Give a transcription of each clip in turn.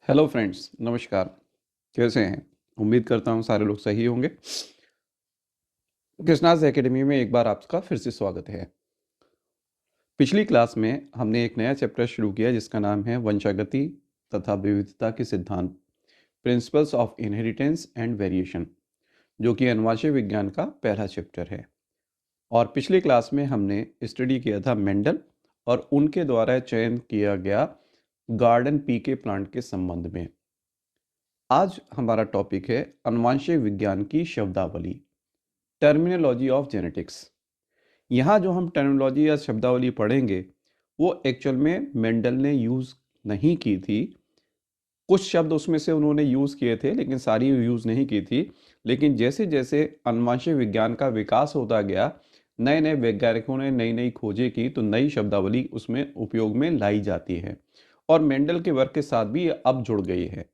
Hello friends, नमस्कार। कैसे हैं? उम्मीद करता हूँ सारे लोग सही होंगे। कृष्णाज एकेडमी में एक बार आपका फिर से स्वागत है। पिछली क्लास में हमने एक नया चैप्टर शुरू किया जिसका नाम है वंशागति तथा विविधता के सिद्धांत, principles of inheritance and variation, जो कि अनुवांशिक विज्ञान का पहला चैप्टर है। और पिछली क्लास में हमने स्टडी किया था मेंडल और उनके द्वारा चयन किया गया गार्डन पी के प्लांट के संबंध में। आज हमारा टॉपिक है अनुवांशिक विज्ञान की शब्दावली, टर्मिनोलॉजी ऑफ जेनेटिक्स। यहाँ जो हम टर्मिनोलॉजी या शब्दावली पढ़ेंगे वो एक्चुअल में मेंडल ने यूज़ नहीं की थी। कुछ शब्द उसमें से उन्होंने यूज़ किए थे लेकिन सारी यूज़ नहीं की थी। लेकिन जैसे जैसे अनुवांशिक विज्ञान का विकास होता गया, नए नए वैज्ञानिकों ने नई नई खोजें की तो नई शब्दावली उसमें उपयोग में लाई जाती है और मेंडल के वर्क के साथ भी ये अब जुड़ गई है।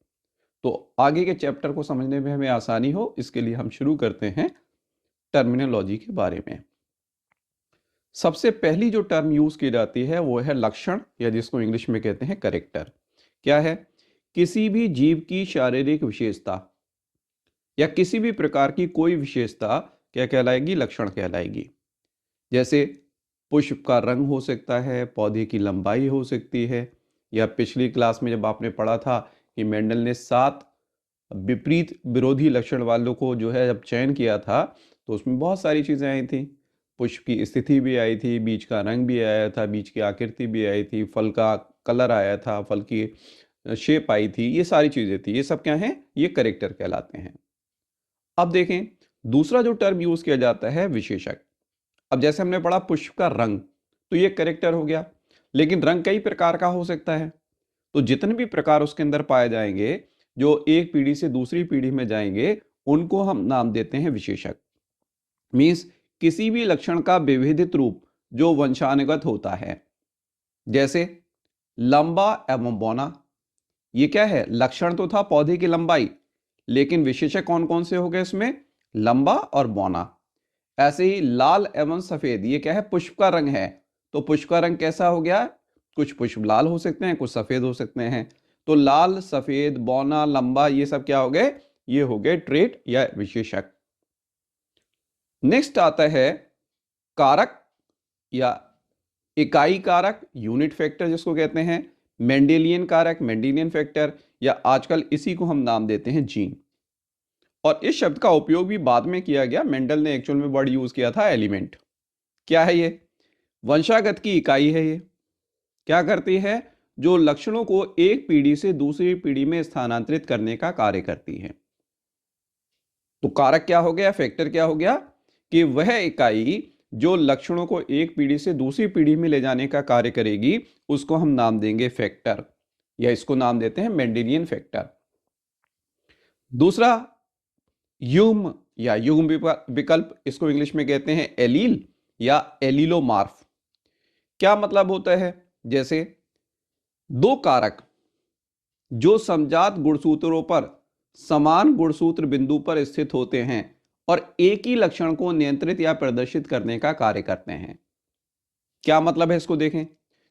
तो आगे के चैप्टर को समझने में हमें आसानी हो, इसके लिए हम शुरू करते हैं टर्मिनोलॉजी के बारे में। सबसे पहली जो टर्म यूज की जाती है वो है लक्षण, या जिसको इंग्लिश में कहते हैं कैरेक्टर। क्या है? किसी भी जीव की शारीरिक विशेषता या किसी भी प्रकार की कोई विशेषता क्या कहलाएगी? लक्षण कहलाएगी। जैसे पुष्प का रंग हो सकता है, पौधे की लंबाई हो सकती है, या पिछली क्लास में जब आपने पढ़ा था कि मेंडल ने 7 विपरीत विरोधी लक्षण वालों को जो है जब चयन किया था तो उसमें बहुत सारी चीज़ें आई थी। पुष्प की स्थिति भी आई थी, बीज का रंग भी आया था, बीज की आकृति भी आई थी, फल का कलर आया था, फल की शेप आई थी, ये सारी चीज़ें थी। ये सब क्या हैं? ये करेक्टर कहलाते हैं। अब देखें, दूसरा जो टर्म यूज़ किया जाता है विशेषक। अब जैसे हमने पढ़ा पुष्प का रंग, तो ये करेक्टर हो गया। लेकिन रंग कई प्रकार का हो सकता है, तो जितने भी प्रकार उसके अंदर पाए जाएंगे जो एक पीढ़ी से दूसरी पीढ़ी में जाएंगे उनको हम नाम देते हैं विशेषक। मीन्स किसी भी लक्षण का विविधित रूप जो वंशानुगत होता है। जैसे लंबा एवं बौना, ये क्या है? लक्षण तो था पौधे की लंबाई, लेकिन विशेषक कौन कौन से हो गए इसमें? लंबा और बौना। ऐसे ही लाल एवं सफेद, ये क्या है? पुष्प का रंग है, तो पुष्प का रंग कैसा हो गया? कुछ पुष्प लाल हो सकते हैं, कुछ सफेद हो सकते हैं। तो लाल, सफेद, बौना, लंबा, ये सब क्या हो गए? ये हो गए ट्रेट या विशेषक। नेक्स्ट आता है कारक या इकाई कारक, यूनिट फैक्टर जिसको कहते हैं, मेंडेलियन कारक, मेंडेलियन फैक्टर, या आजकल इसी को हम नाम देते हैं जीन। और इस शब्द का उपयोग भी बाद में किया गया। मेंडल ने एक्चुअल में वर्ड यूज किया था एलिमेंट। क्या है ये? वंशागत की इकाई है। ये क्या करती है? जो लक्षणों को एक पीढ़ी से दूसरी पीढ़ी में स्थानांतरित करने का कार्य करती है। तो कारक क्या हो गया? फैक्टर क्या हो गया? कि वह इकाई जो लक्षणों को एक पीढ़ी से दूसरी पीढ़ी में ले जाने का कार्य करेगी उसको हम नाम देंगे फैक्टर, या इसको नाम देते हैं मेंडेलियन फैक्टर। दूसरा युग्म या युग्म विकल्प, इसको इंग्लिश में कहते हैं एलील या एलीलोमार्फ। क्या मतलब होता है? जैसे दो कारक जो समजात गुणसूत्रों पर समान गुणसूत्र बिंदु पर स्थित होते हैं और एक ही लक्षण को नियंत्रित या प्रदर्शित करने का कार्य करते हैं। क्या मतलब है इसको देखें।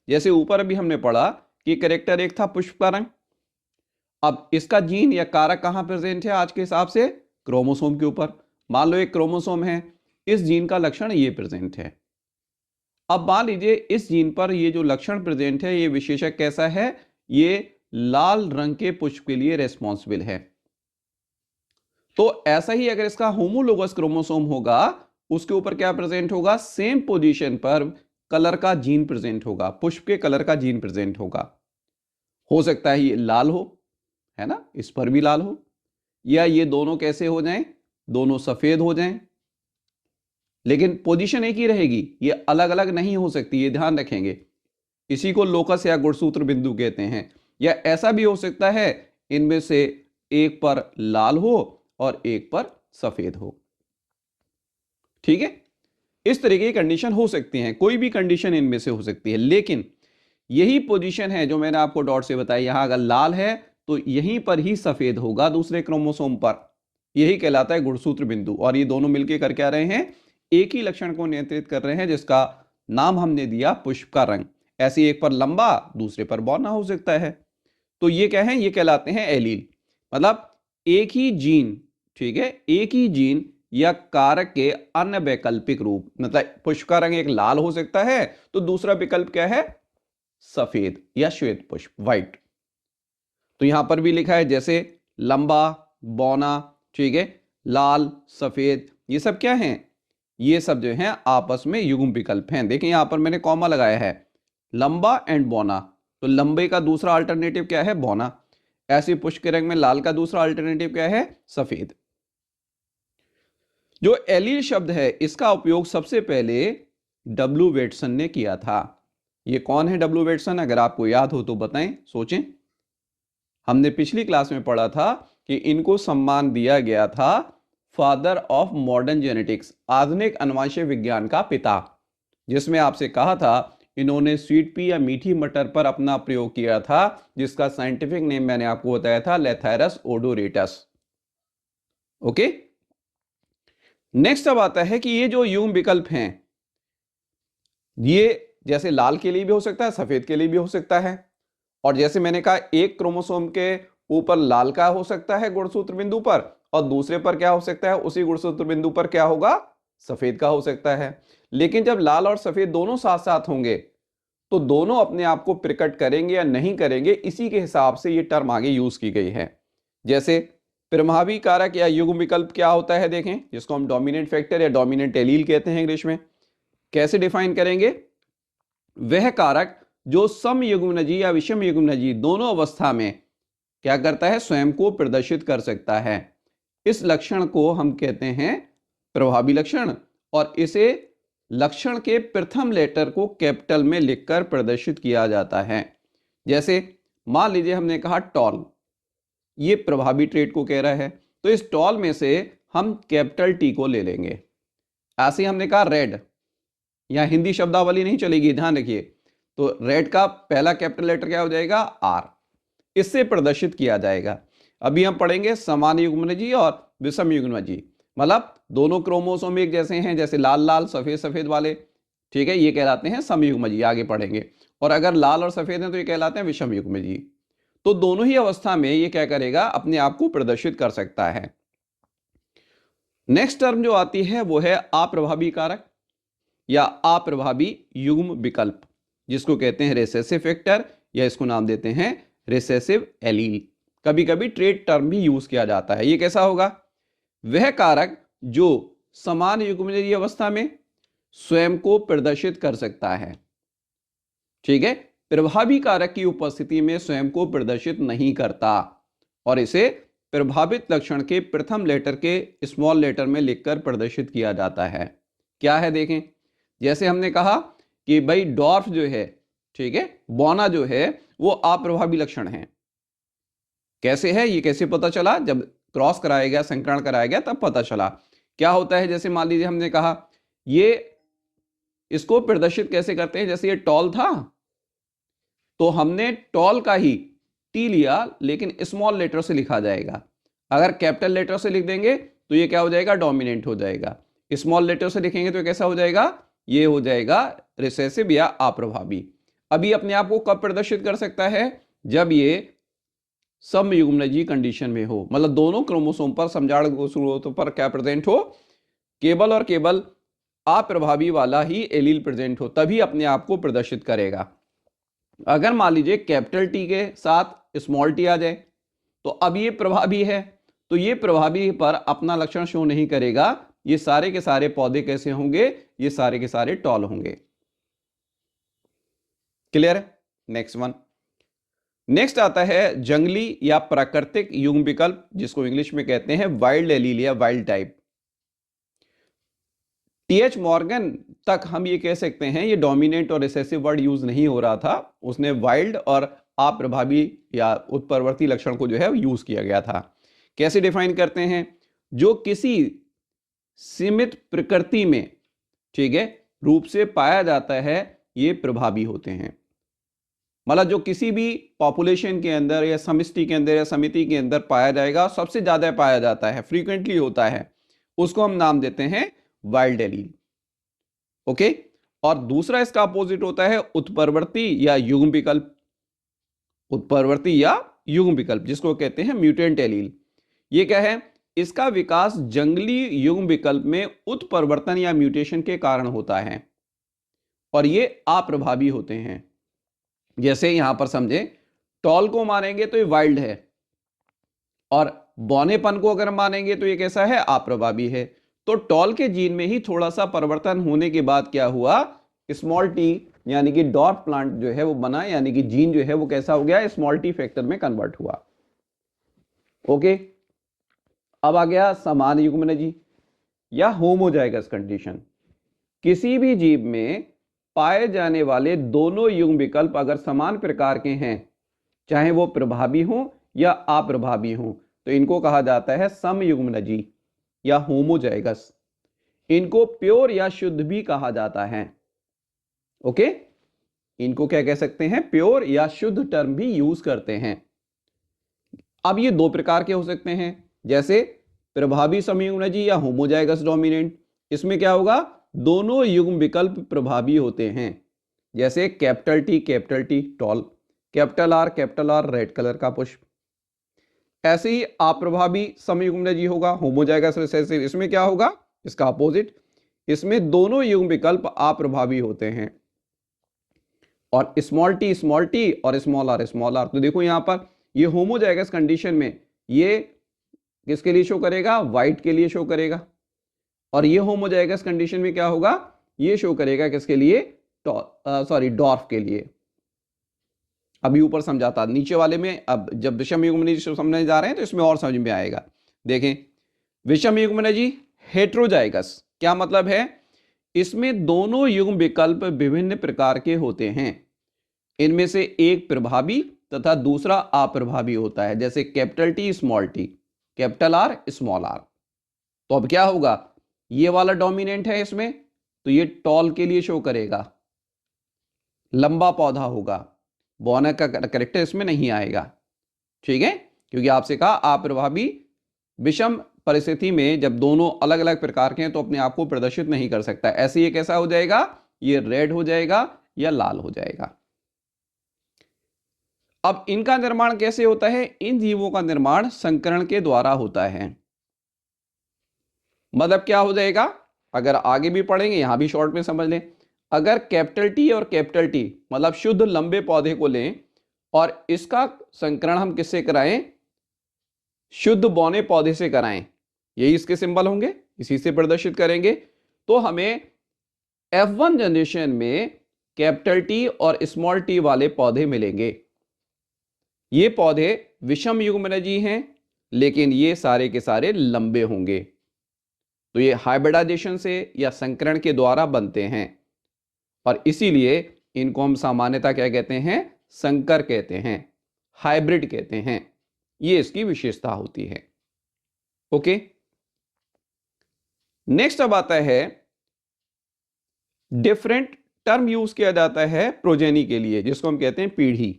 जैसे ऊपर अभी हमने पढ़ा कि कैरेक्टर एक था पुष्प का रंग। अब इसका जीन या कारक कहां प्रेजेंट है आज के हिसाब से? क्रोमोसोम के ऊपर। मान लो एक क्रोमोसोम है, इस जीन का लक्षण ये प्रेजेंट है। अब मान लीजिए इस जीन पर ये जो लक्षण प्रेजेंट है, ये विशेषक कैसा है? ये लाल रंग के पुष्प के लिए रेस्पॉन्सिबल है। तो ऐसा ही अगर इसका होमोलोगस क्रोमोसोम होगा, उसके ऊपर क्या प्रेजेंट होगा? सेम पोजीशन पर कलर का जीन प्रेजेंट होगा, पुष्प के कलर का जीन प्रेजेंट होगा। हो सकता है ये लाल हो, है ना, इस पर भी लाल हो, या ये दोनों कैसे हो जाएं? दोनों सफेद हो जाएं। लेकिन पोजीशन एक ही रहेगी, ये अलग अलग नहीं हो सकती, ये ध्यान रखेंगे। इसी को लोकस या गुणसूत्र बिंदु कहते हैं। या ऐसा भी हो सकता है इनमें से एक पर लाल हो और एक पर सफेद हो। ठीक है, इस तरीके की कंडीशन हो सकती है, कोई भी कंडीशन इनमें से हो सकती है। लेकिन यही पोजीशन है जो मैंने आपको डॉट से बताई, यहां अगर लाल है तो यहीं पर ही सफेद होगा दूसरे क्रोमोसोम पर। यही कहलाता है गुणसूत्र बिंदु। और ये दोनों मिलकर कर क्या रहे हैं? एक ही लक्षण को नियंत्रित कर रहे हैं जिसका नाम हमने दिया पुष्प का रंग। ऐसे एक पर लंबा, दूसरे पर बौना हो सकता है। तो ये क्या है, ये कहलाते हैं एलील। मतलब एक ही जीन, ठीक है, एक ही जीन या कारक के अन्य वैकल्पिक रूप, मतलब पुष्प का रंग एक लाल हो सकता है तो दूसरा विकल्प क्या है, सफेद या श्वेत पुष्प, व्हाइट। तो यहां पर भी लिखा है जैसे लंबा, बौना, ठीक है, लाल, सफेद, ये सब क्या हैं, ये सब जो हैं आपस में युग्म विकल्प हैं। देखिए यहां पर मैंने कॉमा लगाया है, लंबा एंड बौना, तो लंबे का दूसरा अल्टरनेटिव क्या है, बौना। ऐसे पुष्प के रंग में लाल का दूसरा अल्टरनेटिव क्या है, सफेद। जो एलील शब्द है इसका उपयोग सबसे पहले डब्ल्यू वेटसन ने किया था। ये कौन है डब्ल्यू वेटसन, अगर आपको याद हो तो बताएं, सोचें। हमने पिछली क्लास में पढ़ा था कि इनको सम्मान दिया गया था फादर ऑफ मॉडर्न जेनेटिक्स, आधुनिक अनुवांशिक विज्ञान का पिता, जिसमें आपसे कहा था इन्होंने स्वीट पी या मीठी मटर पर अपना प्रयोग किया था, जिसका साइंटिफिक नेम मैंने आपको बताया था लेथायरस ओडोरेटस। ओके, नेक्स्ट अब आता है कि ये जो युग्म विकल्प हैं, ये जैसे लाल के लिए भी हो सकता है, सफेद के लिए भी हो सकता है, और जैसे मैंने कहा एक क्रोमोसोम के ऊपर लाल का हो सकता है गुणसूत्र बिंदु पर, और दूसरे पर क्या हो सकता है, उसी गुणसूत्र बिंदु पर क्या होगा, सफेद का हो सकता है। लेकिन जब लाल और सफेद दोनों साथ साथ होंगे तो दोनों अपने आप को प्रकट करेंगे या नहीं करेंगे, इसी के हिसाब से ये टर्म आगे यूज की गई है। जैसे प्रभावी कारक या युग्म विकल्प क्या होता है, देखें, जिसको हम डोमिनेंट फैक्टर या डोमिनेंट एलील कहते हैं इंग्लिश में। कैसे डिफाइन करेंगे, वह कारक जो सम युग्मनजी या विषम युग्मनजी दोनों अवस्था में क्या करता है, स्वयं को प्रदर्शित कर सकता है। इस लक्षण को हम कहते हैं प्रभावी लक्षण, और इसे लक्षण के प्रथम लेटर को कैपिटल में लिखकर प्रदर्शित किया जाता है। जैसे मान लीजिए हमने कहा टॉल, ये प्रभावी ट्रेट को कह रहा है, तो इस टॉल में से हम कैपिटल टी को ले लेंगे। ऐसे हमने कहा रेड, यहां हिंदी शब्दावली नहीं चलेगी, ध्यान रखिए, तो रेड का पहला कैपिटल लेटर क्या हो जाएगा, आर, इससे प्रदर्शित किया जाएगा। अभी हम पढ़ेंगे समान युग्मनजी और विषम युग्मनजी, मतलब दोनों क्रोमोसोम एक जैसे हैं, जैसे लाल लाल सफेद सफेद वाले, ठीक है, ये कहलाते हैं समयुग्मजी, आगे पढ़ेंगे। और अगर लाल और सफेद हैं तो ये कहलाते हैं विषम युग्मजी। तो दोनों ही अवस्था में ये क्या करेगा, अपने आप को प्रदर्शित कर सकता है। नेक्स्ट टर्म जो आती है वो है अप्रभावी कारक या अप्रभावी युग्म विकल्प, जिसको कहते हैं रिसेसिव फैक्टर, या इसको नाम देते हैं रिसेसिव एलील। कभी कभी ट्रेट टर्म भी यूज किया जाता है। ये कैसा होगा, वह कारक जो समान युग्मनजी अवस्था में स्वयं को प्रदर्शित कर सकता है, ठीक है, प्रभावी कारक की उपस्थिति में स्वयं को प्रदर्शित नहीं करता, और इसे प्रभावित लक्षण के प्रथम लेटर के स्मॉल लेटर में लिखकर प्रदर्शित किया जाता है। क्या है देखें, जैसे हमने कहा कि भाई डॉर्फ जो है, ठीक है, बौना जो है वो अप्रभावी लक्षण है। कैसे है, ये कैसे पता चला, जब क्रॉस कराया गया, संकरण कराया गया, तब पता चला। क्या होता है, जैसे मान लीजिए हमने कहा ये इसको प्रदर्शित कैसे करते हैं, जैसे ये टॉल था तो हमने टॉल का ही टी लिया, लेकिन स्मॉल लेटर से लिखा जाएगा। अगर कैपिटल लेटर से लिख देंगे तो ये क्या हो जाएगा, डोमिनेंट हो जाएगा। स्मॉल लेटर से लिखेंगे तो कैसा हो जाएगा, ये हो जाएगा रिसेसिव या अप्रभावी। अभी अपने आप को कब प्रदर्शित कर सकता है, जब ये समयुग्मनजी कंडीशन में हो, मतलब दोनों क्रोमोसोम पर समजाड़ स्रोतों पर क्या प्रेजेंट हो, केवल और केवल अप्रभावी वाला ही एलील प्रेजेंट हो, तभी अपने आप को प्रदर्शित करेगा। अगर मान लीजिए कैपिटल टी के साथ स्मॉल टी आ जाए तो अब ये प्रभावी है, तो ये प्रभावी पर अपना लक्षण शो नहीं करेगा। ये सारे के सारे पौधे कैसे होंगे, ये सारे के सारे टॉल होंगे। क्लियर है। नेक्स्ट वन, नेक्स्ट आता है जंगली या प्राकृतिक युग्म विकल्प, जिसको इंग्लिश में कहते हैं वाइल्ड एलील या वाइल्ड टाइप। टीएच मॉर्गन तक हम ये कह सकते हैं ये डोमिनेंट और रिसेसिव वर्ड यूज नहीं हो रहा था, उसने वाइल्ड और अप्रभावी या उत्परवर्ती लक्षण को जो है यूज किया गया था। कैसे डिफाइन करते हैं, जो किसी सीमित प्रकृति में, ठीक है, रूप से पाया जाता है, ये प्रभावी होते हैं। मतलब जो किसी भी पॉपुलेशन के अंदर या समष्टि के अंदर या समिति के अंदर पाया जाएगा, सबसे ज्यादा पाया जाता है, फ्रीक्वेंटली होता है, उसको हम नाम देते हैं वाइल्ड एलील। ओके, और दूसरा इसका अपोजिट होता है उत्परवर्ती या युग्म विकल्प। उत्परवर्ती या युग्म विकल्प, जिसको कहते हैं म्यूटेंट एलील, ये क्या है? इसका विकास जंगली युग्म विकल्प में उत्परिवर्तन या म्यूटेशन के कारण होता है और ये अप्रभावी होते हैं। जैसे यहां पर समझे, टॉल को मानेंगे तो ये वाइल्ड है और बौनेपन को अगर मानेंगे तो ये कैसा है? अप्रभावी है। तो टॉल के जीन में ही थोड़ा सा परिवर्तन होने के बाद क्या हुआ? स्मॉल टी यानी कि डॉर्फ प्लांट जो है वो बना, यानी कि जीन जो है वो कैसा हो गया? स्मॉल टी फैक्टर में कन्वर्ट हुआ। ओके, अब आ गया समान युग्मनजी या होमोजाइगस कंडीशन। किसी भी जीव में पाए जाने वाले दोनों युग्म विकल्प अगर समान प्रकार के हैं, चाहे वो प्रभावी हो या अप्रभावी हो, तो इनको कहा जाता है समयुग्मनजी या होमोजाइगस। इनको प्योर या शुद्ध भी कहा जाता है। ओके, इनको क्या कह सकते हैं? प्योर या शुद्ध टर्म भी यूज करते हैं। अब ये दो प्रकार के हो सकते हैं, जैसे प्रभावी समयुग्मनजी या होमोजाइगस डोमिनेंट। इसमें क्या होगा? दोनों युग्म विकल्प प्रभावी होते हैं, जैसे capital T tall, capital R red colour का पुष्प। ऐसे ही अप्रभावी समयुग्मनजी होगा होमोजाइगस रिसेसिव। इसमें क्या होगा? इसका अपोजिट, इसमें दोनों युग्म विकल्प अप्रभावी होते हैं और स्मॉल टी और स्मॉल आर। तो देखो यहां पर ये होमोजाइगस कंडीशन में ये किसके लिए शो करेगा? वाइट के लिए शो करेगा। और ये होमोजाइगस कंडीशन में क्या होगा? ये शो करेगा किसके लिए? डॉर्फ के लिए। अभी ऊपर समझाता, नीचे वाले में अब जब विषम युग्मनजी समझने जा रहे हैं तो इसमें और समझ में आएगा। देखें, विषम युग्मनजी हेट्रोजाइगस क्या मतलब है? इसमें दोनों युग्म विकल्प विभिन्न प्रकार के होते हैं। इनमें से एक प्रभावी तथा दूसरा अप्रभावी होता है, जैसे capital T small T, capital R small R. तो अब क्या होगा? ये वाला डोमिनेंट है इसमें, तो ये टॉल के लिए शो करेगा, लंबा पौधा होगा। बौनक का करेक्टर इसमें नहीं आएगा, ठीक है, क्योंकि आपसे कहा अप्रभावी विषम परिस्थिति में जब दोनों अलग अलग प्रकार के हैं तो अपने आप को प्रदर्शित नहीं कर सकता। ऐसे ये कैसा हो जाएगा? ये रेड हो जाएगा या लाल हो जाएगा। अब इनका निर्माण कैसे होता है? इन जीवों का निर्माण संकरण के द्वारा होता है। मतलब क्या हो जाएगा? अगर आगे भी पढ़ेंगे, यहां भी शॉर्ट में समझ लें। अगर कैपिटल टी और कैपिटल टी मतलब शुद्ध लंबे पौधे को लें और इसका संकरण हम किससे कराएं? शुद्ध बौने पौधे से कराएं, यही इसके सिंबल होंगे, इसी से प्रदर्शित करेंगे। तो हमें F1 जनरेशन में कैपिटल टी और स्मॉल टी वाले पौधे मिलेंगे। ये पौधे विषम युग्मनजी हैं, लेकिन ये सारे के सारे लंबे होंगे। तो ये हाइब्रिडाइजेशन से या संकरण के द्वारा बनते हैं और इसीलिए इनको हम सामान्यतः क्या कहते हैं? संकर कहते हैं, हाइब्रिड कहते हैं। ये इसकी विशेषता होती है। ओके, नेक्स्ट अब आता है डिफरेंट टर्म यूज किया जाता है प्रोजेनी के लिए, जिसको हम कहते हैं पीढ़ी।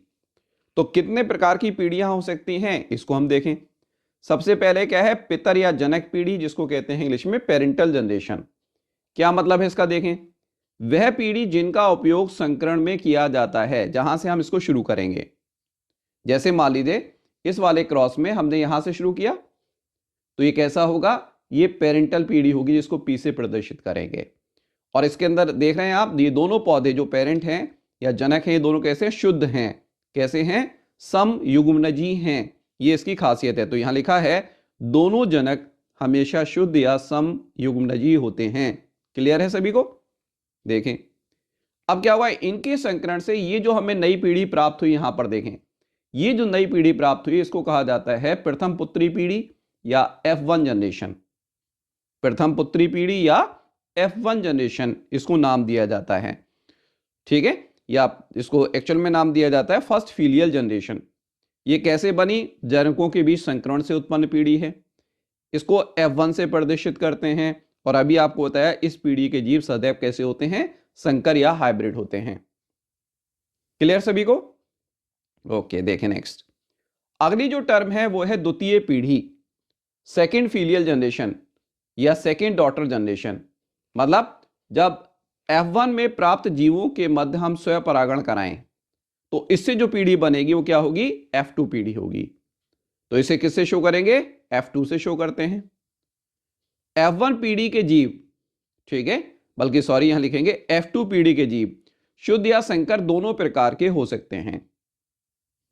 तो कितने प्रकार की पीढ़ियां हो सकती हैं, इसको हम देखें। सबसे पहले क्या है? पितर या जनक पीढ़ी, जिसको कहते हैं इंग्लिश में पेरेंटल जनरेशन। क्या मतलब है इसका? देखें, वह पीढ़ी जिनका उपयोग संकरण में किया जाता है, जहां से हम इसको शुरू करेंगे। जैसे मान लीजिए इस वाले क्रॉस में हमने यहां से शुरू किया, तो ये कैसा होगा? ये पेरेंटल पीढ़ी होगी, जिसको पी से प्रदर्शित करेंगे। और इसके अंदर देख रहे हैं आप, ये दोनों पौधे जो पेरेंट हैं या जनक हैं, ये दोनों कैसे शुद्ध हैं? कैसे हैं? समयुग्मनजी हैं, ये इसकी खासियत है। तो यहां लिखा है दोनों जनक हमेशा शुद्ध या समयुग्मनजी होते हैं। क्लियर है सभी को? देखें अब क्या हुआ, इनके संकरण से ये जो हमें नई पीढ़ी प्राप्त हुई, यहां पर देखें, ये जो नई पीढ़ी प्राप्त हुई इसको कहा जाता है प्रथम पुत्री पीढ़ी या F1 जनरेशन। प्रथम पुत्री पीढ़ी या F1 जनरेशन इसको नाम दिया जाता है, ठीक है, या इसको एक्चुअल में नाम दिया जाता है फर्स्ट फीलियल जनरेशन। ये कैसे बनी? जनकों के बीच संकरण से उत्पन्न पीढ़ी है, इसको F1 से प्रदर्शित करते हैं। और अभी आपको बताया इस पीढ़ी के जीव सदैव कैसे होते हैं? संकर या हाइब्रिड होते हैं। क्लियर सभी को? ओके, देखें नेक्स्ट। अगली जो टर्म है वो है द्वितीय पीढ़ी, सेकेंड फीलियल जनरेशन या सेकेंड डॉटर जनरेशन। मतलब जब F1 में प्राप्त जीवों के मध्य हम स्वयं परागण कराएं, तो इससे जो पीढ़ी बनेगी वो क्या होगी, F2 पीढ़ी होगी। तो इसे किससे शो करेंगे, F2 से शो करते हैं। F1 पीढ़ी के जीव, ठीक है, बल्कि सॉरी यहां लिखेंगे F2 पीढ़ी के जीव शुद्ध या संकर दोनों प्रकार के हो सकते हैं,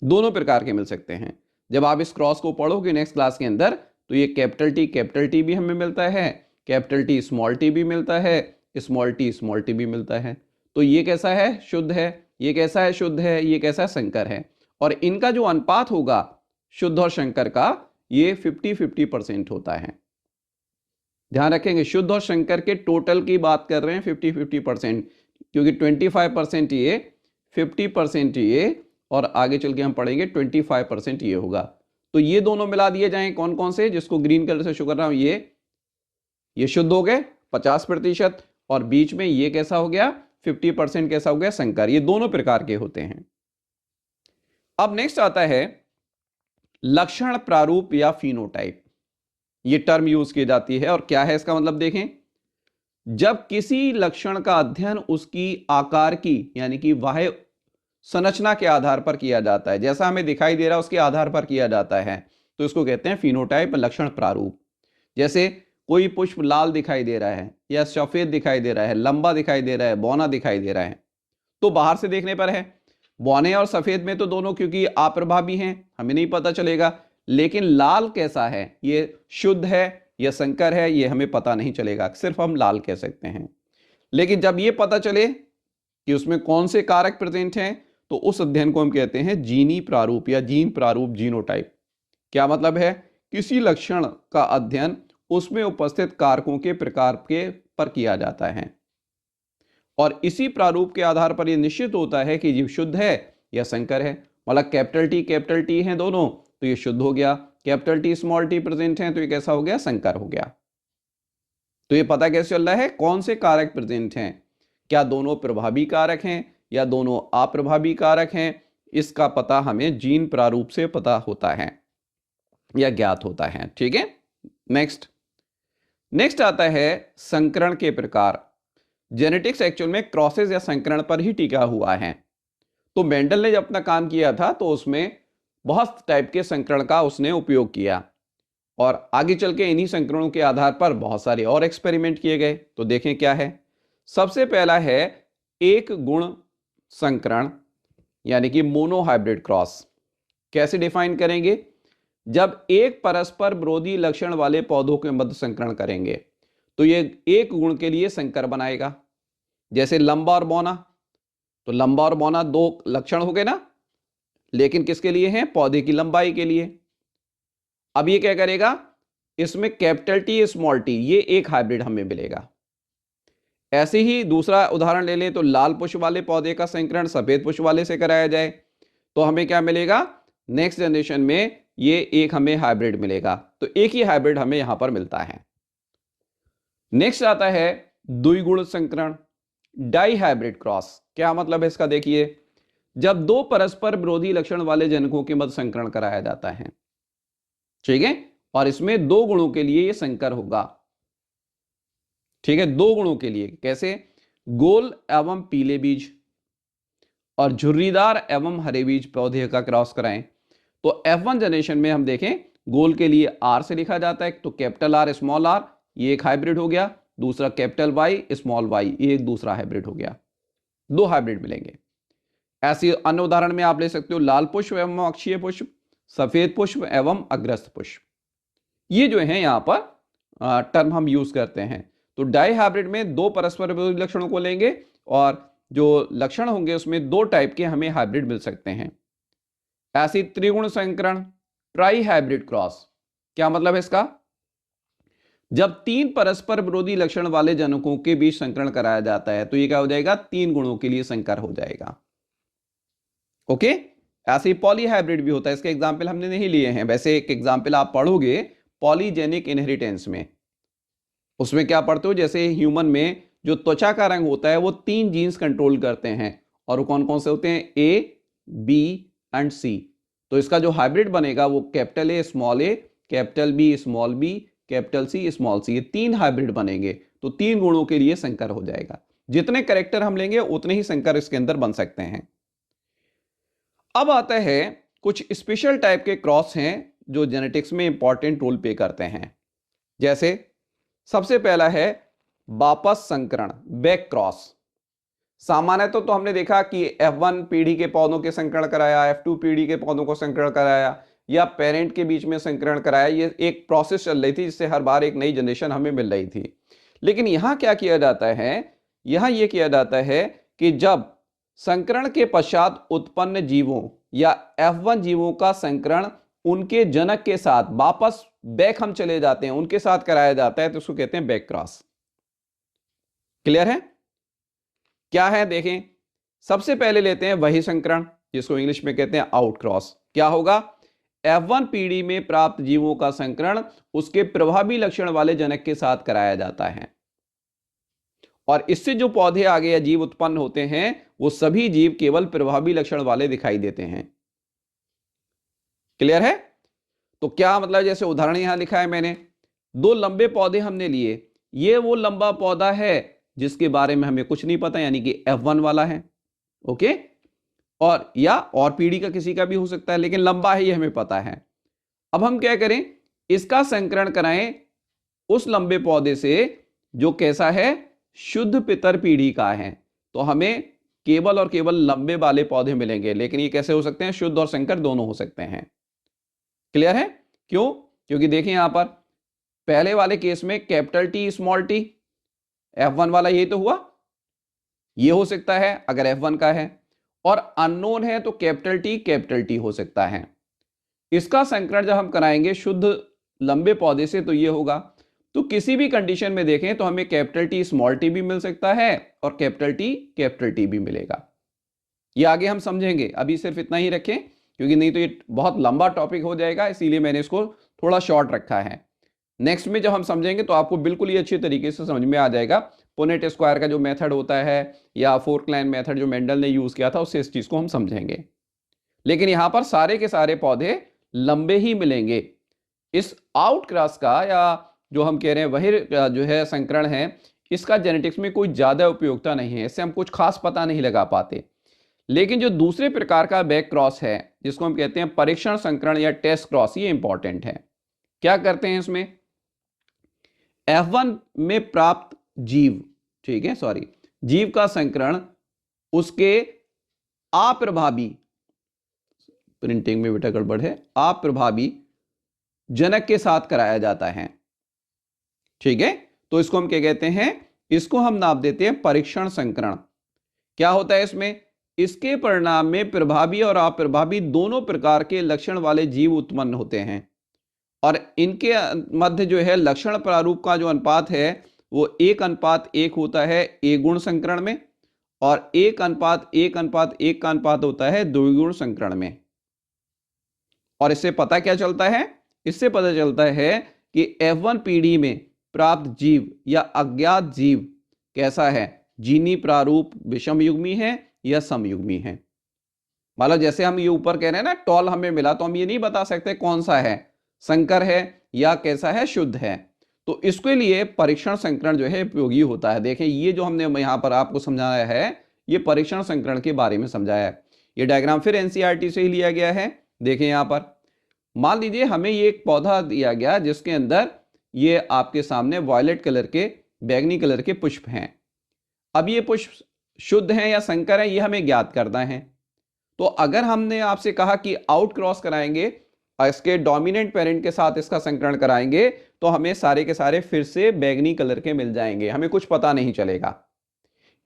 दोनों प्रकार के मिल सकते हैं। जब आप इस क्रॉस को पढ़ोगे नेक्स्ट क्लास के अंदर तो ये कैपिटल टी भी हमें मिलता है, कैपिटल टी स्मॉल टी भी मिलता है, स्मॉल टी भी मिलता है। तो ये कैसा है, शुद्ध है, ये कैसा है, शुद्ध है, ये कैसा है, संकर है। और इनका जो अनुपात होगा शुद्ध और संकर का, ये 50-50% होता है। ध्यान रखेंगे, शुद्ध और संकर के टोटल की बात कर रहे हैं 50-50%, क्योंकि 25% ये, 50% ये, और आगे चल के हम पढ़ेंगे 25% ये होगा। तो ये दोनों मिला दिए जाएं, कौन कौन से, जिसको ग्रीन कलर से शो कर रहा हूं, ये शुद्ध हो गए 50%, और बीच में ये कैसा हो गया 50% कैसा हो गया, संकर। ये दोनों प्रकार के होते हैं। अब नेक्स्ट आता है लक्षण प्रारूप या फिनोटाइप। ये टर्म यूज की जाती है, और क्या है इसका मतलब देखें, जब किसी लक्षण का अध्ययन उसकी आकार की यानी कि बाह्य संरचना के आधार पर किया जाता है, जैसा हमें दिखाई दे रहा है उसके आधार पर किया जाता है, तो इसको कहते हैं फिनोटाइप, लक्षण प्रारूप। जैसे कोई पुष्प लाल दिखाई दे रहा है, या सफेद दिखाई दे रहा है, लंबा दिखाई दे रहा है, बौना दिखाई दे रहा है, तो बाहर से देखने पर है, बौने और सफेद में तो दोनों क्योंकि अप्रभावी हैं हमें नहीं पता चलेगा, लेकिन लाल कैसा है, ये शुद्ध है या संकर है, ये हमें पता नहीं चलेगा, सिर्फ हम लाल कह सकते हैं। लेकिन जब ये पता चले कि उसमें कौन से कारक प्रेजेंट हैं, तो उस अध्ययन को हम कहते हैं जीनी प्रारूप या जीन प्रारूप, जीनोटाइप। क्या मतलब है, किसी लक्षण का अध्ययन उसमें उपस्थित कारकों के प्रकार के पर किया जाता है, और इसी प्रारूप के आधार पर यह निश्चित होता है कि जीव शुद्ध है या संकर है। मतलब कैपिटल टी हैं दोनों, तो ये शुद्ध हो गया, capital T small T present हैं तो ये कैसा हो गया, संकर हो गया। तो ये पता कैसे चल रहा है, कौन से कारक प्रेजेंट हैं, क्या दोनों प्रभावी कारक हैं या दोनों अप्रभावी कारक हैं, इसका पता हमें जीन प्रारूप से पता होता है या ज्ञात होता है। ठीक है, नेक्स्ट आता है संकरण के प्रकार। जेनेटिक्स एक्चुअल में क्रॉसेस या संकरण पर ही टिका हुआ है। तो मेंडल ने जब अपना काम किया था तो उसमें बहुत टाइप के संकरण का उसने उपयोग किया, और आगे चल के इन्हीं संकरणों के आधार पर बहुत सारे और एक्सपेरिमेंट किए गए। तो देखें क्या है, सबसे पहला है एक गुण संकरण यानी कि मोनोहाइब्रिड क्रॉस। कैसे डिफाइन करेंगे, जब एक परस्पर विरोधी लक्षण वाले पौधों के मध्य संकरण करेंगे तो ये एक गुण के लिए संकर बनाएगा। जैसे लंबा और बौना, तो लंबा और बौना दो लक्षण हो गए ना, लेकिन किसके लिए हैं, पौधे की लंबाई के लिए। अब ये क्या करेगा, इसमें कैपिटल टी स्मॉल टी, ये एक हाइब्रिड हमें मिलेगा। ऐसे ही दूसरा उदाहरण ले लें तो लाल पुष्प वाले पौधे का संकरण सफेद पुष्प वाले से कराया जाए तो हमें क्या मिलेगा, नेक्स्ट जनरेशन में ये एक हमें हाइब्रिड मिलेगा। तो एक ही हाइब्रिड हमें यहां पर मिलता है। नेक्स्ट आता है द्विगुण संकरण, डाई हाइब्रिड क्रॉस। क्या मतलब है इसका, देखिए जब दो परस्पर विरोधी लक्षण वाले जनकों के मध्य संकरण कराया जाता है, ठीक है, और इसमें दो गुणों के लिए ये संकर होगा। ठीक है, दो गुणों के लिए कैसे, गोल एवं पीले बीज और झुर्रीदार एवं हरे बीज पौधे का क्रॉस कराएं तो F1 जनरेशन में हम देखें गोल के लिए R से लिखा जाता है, तो कैपिटल R स्मॉल r, ये एक हाइब्रिड हो गया। दूसरा कैपिटल Y स्मॉल y, ये एक दूसरा हाइब्रिड हो गया। दो हाइब्रिड मिलेंगे। ऐसे अन्य उदाहरण में आप ले सकते हो लाल पुष्प एवं अक्षीय पुष्प, सफेद पुष्प एवं अग्रस्त पुष्प। ये जो है यहां पर टर्म हम यूज करते हैं। तो डाई हाइब्रिड में दो परस्पर विरोधी लक्षणों को लेंगे और जो लक्षण होंगे उसमें दो टाइप के हमें हाइब्रिड मिल सकते हैं। ऐसी त्रिगुण संकरण, ट्राई हाइब्रिड क्रॉस। क्या मतलब है इसका, जब तीन परस्पर विरोधी लक्षण वाले जनकों के बीच संकरण कराया जाता है तो ये क्या हो जाएगा, तीन गुणों के लिए संकर हो जाएगा। ओके, ऐसे ही पॉली हाइब्रिड भी होता है। इसके एग्जाम्पल हमने नहीं लिए हैं, वैसे एक एग्जाम्पल आप पढ़ोगे पॉलीजेनिक इनहेरिटेंस में, उसमें क्या पढ़ते हो, जैसे ह्यूमन में जो त्वचा का रंग होता है वो तीन जीन्स कंट्रोल करते हैं, और वो कौन कौन से होते हैं, ए, बी एंड सी। तो इसका जो हाइब्रिड बनेगा वो capital A small a, capital B small b, capital C small c, ये तीन हाइब्रिड बनेंगे। तो तीन गुणों के लिए संकर हो जाएगा। जितने कैरेक्टर हम लेंगे उतने ही संकर इसके अंदर बन सकते हैं। अब आता है कुछ स्पेशल टाइप के क्रॉस हैं जो जेनेटिक्स में इंपॉर्टेंट रोल प्ले करते हैं। जैसे सबसे पहला है वापस संकरण, बैक क्रॉस। सामान्यतः तो हमने देखा कि F1 पीढ़ी के पौधों के संकरण कराया, F2 पीढ़ी के पौधों को संकरण कराया या पेरेंट के बीच में संकरण कराया। ये एक प्रोसेस चल रही थी जिससे हर बार एक नई जनरेशन हमें मिल रही थी। लेकिन यहां क्या किया जाता है, यहां यह किया जाता है कि जब संकरण के पश्चात उत्पन्न जीवों या F1 जीवों का संकरण उनके जनक के साथ वापस बैक हम चले जाते हैं, उनके साथ कराया जाता है, तो उसको कहते हैं बैक क्रॉस। क्लियर है? क्या है देखें, सबसे पहले लेते हैं वही संकरण जिसको इंग्लिश में कहते हैं आउट क्रॉस। क्या होगा? F1 पीढ़ी में प्राप्त जीवों का संकरण उसके प्रभावी लक्षण वाले जनक के साथ कराया जाता है और इससे जो पौधे आगे या जीव उत्पन्न होते हैं वो सभी जीव केवल प्रभावी लक्षण वाले दिखाई देते हैं। क्लियर है? तो क्या मतलब, जैसे उदाहरण यहां लिखा है मैंने, दो लंबे पौधे हमने लिए, ये वो लंबा पौधा है जिसके बारे में हमें कुछ नहीं पता, यानी कि F1 वाला है। ओके, और या और पीढ़ी का किसी का भी हो सकता है, लेकिन लंबा है ये हमें पता है। अब हम क्या करें, इसका संकरण कराएं उस लंबे पौधे से जो कैसा है, शुद्ध पितर पीढ़ी का है, तो हमें केवल और केवल लंबे वाले पौधे मिलेंगे। लेकिन ये कैसे हो सकते हैं, शुद्ध और संकर दोनों हो सकते हैं। क्लियर है? क्यों? क्योंकि देखिए यहां पर पहले वाले केस में capital T small T, F1 वाला ये तो हुआ, ये हो सकता है अगर F1 का है, और अननोन है तो कैपिटल टी हो सकता है। इसका संकरण जब हम कराएंगे शुद्ध लंबे पौधे से तो ये होगा। तो किसी भी कंडीशन में देखें तो हमें कैपिटल टी स्मॉल टी भी मिल सकता है और कैपिटल टी भी मिलेगा। ये आगे हम समझेंगे, अभी सिर्फ इतना ही रखें क्योंकि नहीं तो ये बहुत लंबा टॉपिक हो जाएगा, इसीलिए मैंने इसको थोड़ा शॉर्ट रखा है। नेक्स्ट में जब हम समझेंगे तो आपको बिल्कुल ही अच्छी तरीके से समझ में आ जाएगा। पुनेट स्क्वायर का जो मेथड होता है या फोर्क लाइन मेथड जो मेंडल ने यूज किया था, उससे इस चीज को हम समझेंगे। लेकिन यहां पर सारे के सारे पौधे लंबे ही मिलेंगे। इस आउट क्रॉस का या जो हम कह रहे हैं वही जो है संकरण है, इसका जेनेटिक्स में कोई ज्यादा उपयोगिता नहीं है, इससे हम कुछ खास पता नहीं लगा पाते। लेकिन जो दूसरे प्रकार का बैक क्रॉस है जिसको हम कहते हैं परीक्षण संकरण या टेस्ट क्रॉस, ये इंपॉर्टेंट है। क्या करते हैं इसमें, F1 में प्राप्त जीव, ठीक है, सॉरी, जीव का संकरण उसके अप्रभावी, प्रिंटिंग में बेटा गड़बड़ है, अप्रभावी जनक के साथ कराया जाता है। ठीक है, तो इसको हम क्या कहते हैं, इसको हम नाम देते हैं परीक्षण संकरण। क्या होता है इसमें, इसके परिणाम में प्रभावी और अप्रभावी दोनों प्रकार के लक्षण वाले जीव उत्पन्न होते हैं और इनके मध्य जो है लक्षण प्रारूप का जो अनुपात है वो 1:1 होता है ए गुण संकरण में और 1:1:1 का अनुपात होता है द्विगुण संकरण में। और इससे पता क्या चलता है, इससे पता चलता है कि F1 पीढ़ी में प्राप्त जीव या अज्ञात जीव कैसा है, जीनी प्रारूप विषम युग्मी है या समयुग्मी है। मतलब जैसे हम ये ऊपर कह रहे हैं ना, टॉल हमें मिला तो हम ये नहीं बता सकते कौन सा है, संकर है या कैसा है, शुद्ध है। तो इसके लिए परीक्षण संकरण जो है उपयोगी होता है। देखें ये जो हमने यहां पर आपको समझाया है ये परीक्षण संकरण के बारे में समझाया है। ये डायग्राम फिर एनसीईआरटी से ही लिया गया है। देखें यहां पर मान लीजिए हमें ये एक पौधा दिया गया जिसके अंदर ये आपके सामने वॉयलेट कलर के, बैगनी कलर के पुष्प हैं। अब ये पुष्प शुद्ध हैं या संकर हैं ये हमें ज्ञात करना है। तो अगर हमने आपसे कहा कि आउट क्रॉस कराएंगे और इसके डोमिनेंट पेरेंट के साथ इसका संकरण कराएंगे तो हमें सारे के सारे फिर से बैगनी कलर के मिल जाएंगे, हमें कुछ पता नहीं चलेगा।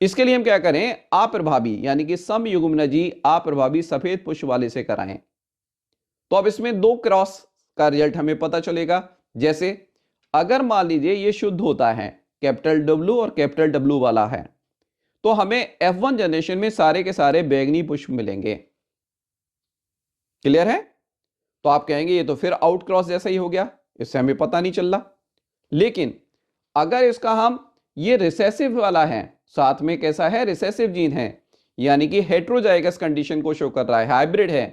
इसके लिए हम क्या करें, अप्रभावी यानी कि समयुग्मनजी अप्रभावी सफेद पुष्प वाले से कराएं। तो अब इसमें दो क्रॉस का रिजल्ट हमें पता चलेगा। जैसे अगर मान लीजिए ये शुद्ध होता है, कैपिटल W और कैपिटल W वाला है, तो हमें F1 जनरेशन में सारे के सारे बैगनी पुष्प मिलेंगे। क्लियर है? तो आप कहेंगे ये तो फिर आउट क्रॉस जैसा ही हो गया, इससे हमें पता नहीं चल रहा। लेकिन अगर इसका हम ये रिसेसिव वाला है, साथ में कैसा है, रिसेसिव जीन है, यानी कि हेट्रोजाइगस कंडीशन को शो कर रहा है, हाइब्रिड है,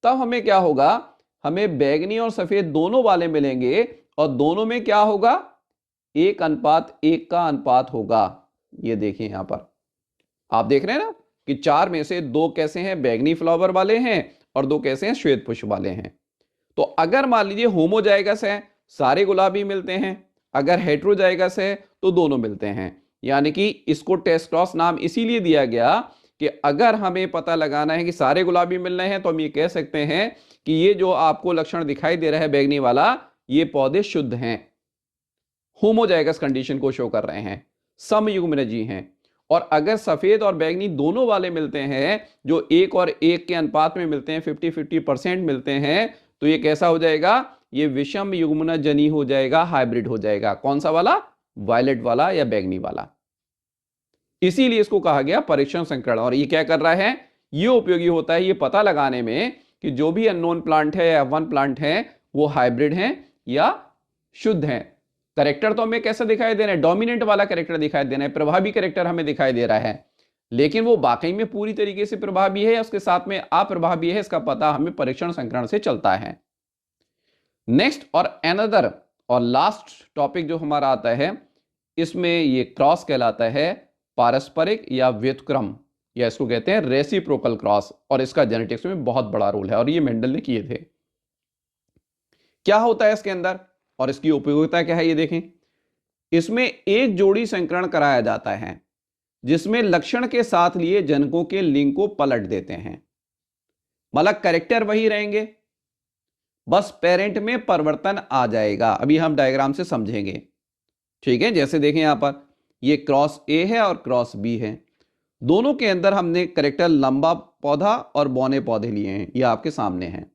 तब हमें क्या होगा, हमें बैगनी और सफेद दोनों वाले मिलेंगे और दोनों में क्या होगा, 1:1 का अनुपात होगा। ये देखिए यहां पर आप देख रहे हैं ना कि 4 में से 2 कैसे हैं, बैंगनी फ्लावर वाले हैं और 2 कैसे हैं, श्वेत पुष्प वाले हैं। तो अगर मान लीजिए होमोजाइगस है, सारे गुलाबी मिलते हैं, अगर हेटेरोजाइगस है तो दोनों मिलते हैं। यानी कि इसको टेस्ट क्रॉस नाम इसीलिए दिया गया कि अगर हमें पता लगाना है कि सारे गुलाबी मिल रहे हैं तो हम ये कह सकते हैं कि ये जो आपको लक्षण दिखाई दे रहा है बैंगनी वाला, ये पौधे शुद्ध हैं, होमोजाइगस कंडीशन को शो कर रहे हैं, समयुग्मनजी हैं। और अगर सफेद और बैंगनी दोनों वाले मिलते हैं, जो 1 और 1 के अनुपात में मिलते हैं, 50-50% मिलते हैं, तो ये कैसा हो जाएगा, ये विषम युग्मनजनी हो जाएगा, हाइब्रिड हो जाएगा। कौन सा वाला, वायलेट वाला या बैंगनी वाला। इसीलिए इसको कहा गया परीक्षण संकरण। और ये क्या कर रहा है, ये उपयोगी होता है ये पता लगाने में कि जो भी अननोन प्लांट है या F1 प्लांट है वो हाइब्रिड हैं या शुद्ध हैं। करेक्टर तो हमें कैसा दिखाई दे रहा है, डोमिनेंट वाला करेक्टर दिखाई दे रहा है, प्रभावी करेक्टर हमें दिखाई दे रहा है, लेकिन वो वाकई में पूरी तरीके से प्रभावी है या उसके साथ में अप्रभावी है, इसका पता हमें परीक्षण संकरण से चलता है। नेक्स्ट और अनदर और लास्ट टॉपिक जो हमारा आता है, इसमें ये क्रॉस कहलाता है पारस्परिक या व्युत्क्रम, या इसको कहते हैं रेसिप्रोकल क्रॉस, और इसका जेनेटिक्स में बहुत बड़ा रोल है और ये मेंडल ने किए थे। क्या होता है इसके अंदर और इसकी उपयोगिता क्या है, ये देखें। इसमें एक जोड़ी संकरण कराया जाता है जिसमें लक्षण के साथ लिए जनकों के लिंग को पलट देते हैं, मतलब कैरेक्टर वही रहेंगे, बस पेरेंट में परिवर्तन आ जाएगा। अभी हम डायग्राम से समझेंगे, ठीक है। जैसे देखें यहां पर ये क्रॉस ए है और क्रॉस बी है, दोनों के अंदर हमने कैरेक्टर लंबा पौधा और बौने पौधे लिए हैं, ये आपके सामने हैं।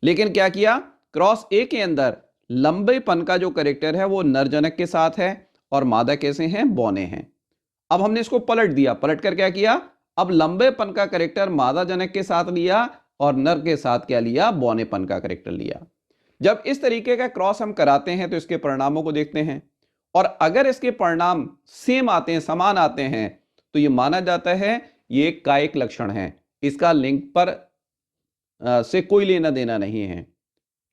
लेकिन क्या किया, क्रॉस ए के अंदर लंबेपन का जो कैरेक्टर है वो नरजनक के साथ है और मादा कैसे हैं, बौने हैं। अब हमने इसको पलट दिया, पलट कर क्या किया, अब लंबेपन का कैरेक्टर मादा जनक के साथ लिया और नर के साथ क्या लिया, बौनेपन का कैरेक्टर लिया। जब इस तरीके का क्रॉस हम कराते हैं तो इसके परिणामों को देखते हैं, और अगर इसके परिणाम सेम आते हैं, समान आते हैं, तो ये माना जाता है ये कायिक लक्षण है, इसका लिंग पर से कोई लेना देना नहीं है,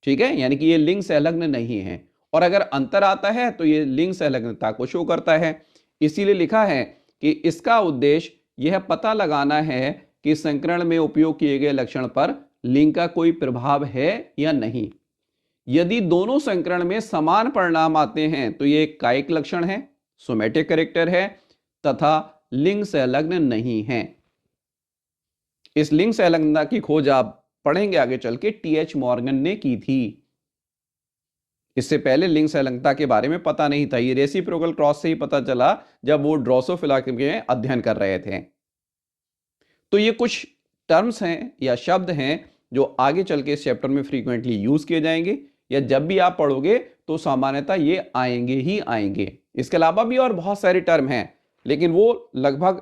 ठीक है, यानी कि ये लिंग संलग्न नहीं है। और अगर अंतर आता है तो ये लिंग संलग्नता को शो करता है। इसीलिए लिखा है कि इसका उद्देश्य यह पता लगाना है कि संकरण में उपयोग किए गए लक्षण पर लिंग का कोई प्रभाव है या नहीं। यदि दोनों संकरण में समान परिणाम आते हैं तो ये एक कायिक लक्षण है, सोमेटिक कैरेक्टर है तथा लिंग संलग्न नहीं है। इस लिंग संलग्नता की खोज आप पढ़ेंगे आगे चल के, टी.एच. मॉर्गन ने की थी। इससे पहले लिंग संलग्नता के बारे में पता नहीं था, ये रेसिप्रोकल क्रॉस से ही पता चला जब वो ड्रोसोफिला के अध्ययन कर रहे थे। तो ये कुछ टर्म्स हैं या शब्द हैं जो आगे चल के इस चैप्टर में फ्रीक्वेंटली यूज किए जाएंगे, या जब भी आप पढ़ोगे तो सामान्यतः ये आएंगे ही आएंगे। इसके अलावा भी और बहुत सारे टर्म हैं, लेकिन वो लगभग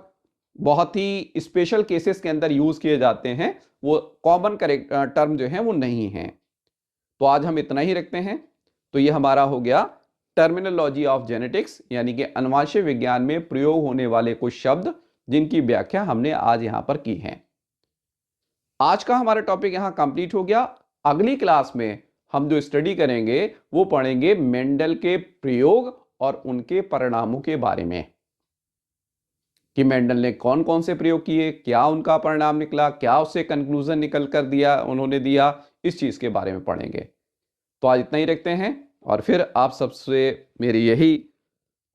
बहुत ही स्पेशल केसेस के अंदर यूज किए जाते हैं, वो कॉमन टर्म जो हैं वो नहीं हैं। तो आज हम इतना ही रखते हैं। तो ये हमारा हो गया टर्मिनोलॉजी ऑफ जेनेटिक्स, यानी कि अनुवांशिक विज्ञान में प्रयोग होने वाले कुछ शब्द जिनकी व्याख्या हमने आज यहां पर की है। आज का हमारा टॉपिक यहां कंप्लीट हो गया। अगली क्लास में हम जो स्टडी करेंगे वो पढ़ेंगे मेंडल के प्रयोग और उनके परिणामों के बारे में, कि मेंडल ने कौन कौन से प्रयोग किए, क्या उनका परिणाम निकला, क्या उससे कंक्लूजन निकल कर दिया उन्होंने दिया, इस चीज के बारे में पढ़ेंगे। तो आज इतना ही रखते हैं, और फिर आप सबसे मेरी यही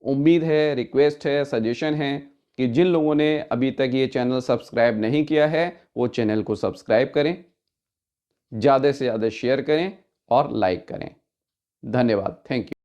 उम्मीद है, रिक्वेस्ट है, सजेशन है कि जिन लोगों ने अभी तक ये चैनल सब्सक्राइब नहीं किया है वो चैनल को सब्सक्राइब करें, ज़्यादा से ज़्यादा शेयर करें और लाइक करें। धन्यवाद, थैंक यू।